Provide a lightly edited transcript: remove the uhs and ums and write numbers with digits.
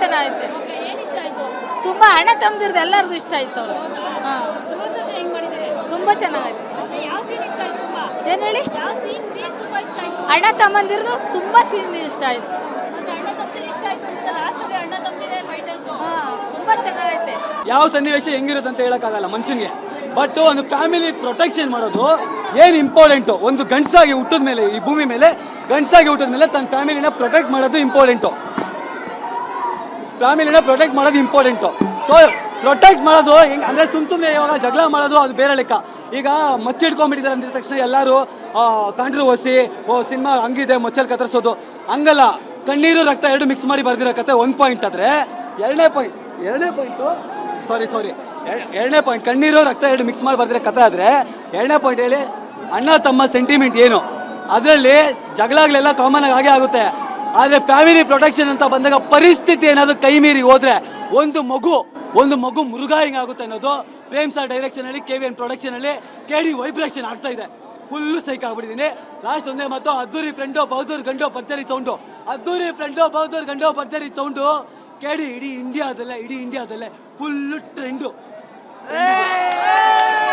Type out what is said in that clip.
ಚೆನ್ನಾಗೈತೆ. ತುಂಬಾ ಅಣ್ಣ ತಮ್ಮದಿರ್ದು ಎಲ್ಲರಿಗೂ ಇಷ್ಟ ಆಯ್ತು ಅವ್ರು. ತುಂಬಾ ಚೆನ್ನಾಗೈತೆ. ಏನ್ ಹೇಳಿ? ಅಣ್ಣ ತಮ್ಮಂದಿರ್ದು ತುಂಬಾ ಸೀನ್ ಇಷ್ಟ ಆಯ್ತು. ತುಂಬಾ ಚೆನ್ನಾಗೈತೆ. ಯಾವ ಸನ್ನಿವೇಶ ಹೆಂಗಿರುತ್ತೆ ಅಂತ ಹೇಳಕ್ಕಾಗಲ್ಲ ಮನುಷ್ಯನಿಗೆ. ಬಟ್ ಒಂದು ಫ್ಯಾಮಿಲಿ ಪ್ರೊಟೆಕ್ಷನ್ ಮಾಡೋದು ಏನ್ ಇಂಪಾರ್ಟೆಂಟು. ಒಂದು ಗಂಡಸಾಗಿ ಹುಟ್ಟಿದ ಮೇಲೆ, ಈ ಭೂಮಿ ಮೇಲೆ ಗಂಡಸಾಗಿ ಹುಟ್ಟಿದ ಮೇಲೆ ತನ್ನ ಫ್ಯಾಮಿಲಿನ ಪ್ರೊಟೆಕ್ಟ್ ಮಾಡೋದು ಇಂಪಾರ್ಟೆಂಟು. ಸೊ ಪ್ರೊಟೆಕ್ಟ್ ಮಾಡೋದು ಹೆಂಗ್ ಅಂದ್ರೆ ಸುಮ್ಮನೆ ಇವಾಗ ಜಗಳ ಮಾಡೋದು ಅದು ಬೇರೆ ಲೆಕ್ಕ. ಈಗ ಮಚ್ಚಿಡ್ಕೊಂಡ್ಬಿಟ್ಟಿದ್ದಾರೆ ಅಂದಿದ ತಕ್ಷಣ ಎಲ್ಲರೂ ಕಾಂಟ್ರವರ್ಸಿ, ಸಿನಿಮಾ ಹಂಗಿದೆ ಮಚ್ಚಲ್ಲಿ ಕತ್ತರಿಸೋದು ಹಂಗಲ್ಲ. ಕಣ್ಣೀರು ರಕ್ತ ಎರಡು ಮಿಕ್ಸ್ ಮಾಡಿ ಬರ್ದಿರೋ ಕತೆ 1 ಪಾಯಿಂಟ್ ಆದ್ರೆ, ಎರಡನೇ ಪಾಯಿಂಟ್ ಕಣ್ಣೀರು ರಕ್ತ ಎರಡು ಮಿಕ್ಸ್ ಮಾಡಿ ಬರ್ದಿರೋ ಕತೆ ಆದ್ರೆ, ಎರಡನೇ ಪಾಯಿಂಟ್ ಹೇಳಿ ಅಣ್ಣ ತಮ್ಮ ಸೆಂಟಿಮೆಂಟ್ ಏನು. ಅದರಲ್ಲಿ ಜಗಳಗಳೆಲ್ಲ ಕಾಮನ್ ಆಗೇ ಆಗುತ್ತೆ. ಆದ್ರೆ ಫ್ಯಾಮಿಲಿ ಪ್ರೊಟೆಕ್ಷನ್ ಅಂತ ಬಂದಾಗ ಪರಿಸ್ಥಿತಿ ಏನಾದ್ರು ಕೈ ಮೀರಿ ಹೋದ್ರೆ ಒಂದು ಮಗು ಮುರುಘಾ ಹಿಂಗ್ ಆಗುತ್ತೆ ಅನ್ನೋದು ಪ್ರೇಮ್ ಸಾರ್ ಡೈರೆಕ್ಷನ್ ಅಲ್ಲಿ, KVN ಪ್ರೊಡಕ್ಷನ್ ಅಲ್ಲಿ KD ವೈಬ್ರೇಷನ್ ಆಗ್ತಾ ಇದೆ. ಫುಲ್ಲು ಸೈಕ್ ಆಗ್ಬಿಟ್ಟಿದ್ದೀನಿ. ಲಾಸ್ಟ್ ಒಂದೇ ಮಾತು, ಅದ್ದೂರಿ ಫ್ರೆಂಡೋ ಬೌದ್ದೂರ್ ಗಂಡೋ ಭರ್ಜರಿ ಸೌಂಡು, ಅದ್ದೂರಿ ಫ್ರೆಂಡೋ ಬೌದ್ದೂರ್ ಗಂಡೋ ಭರ್ಜರಿ ಸೌಂಡು KD ಇಡೀ ಇಂಡಿಯಾದಲ್ಲೇ ಫುಲ್ಲು ಟ್ರೆಂಡು.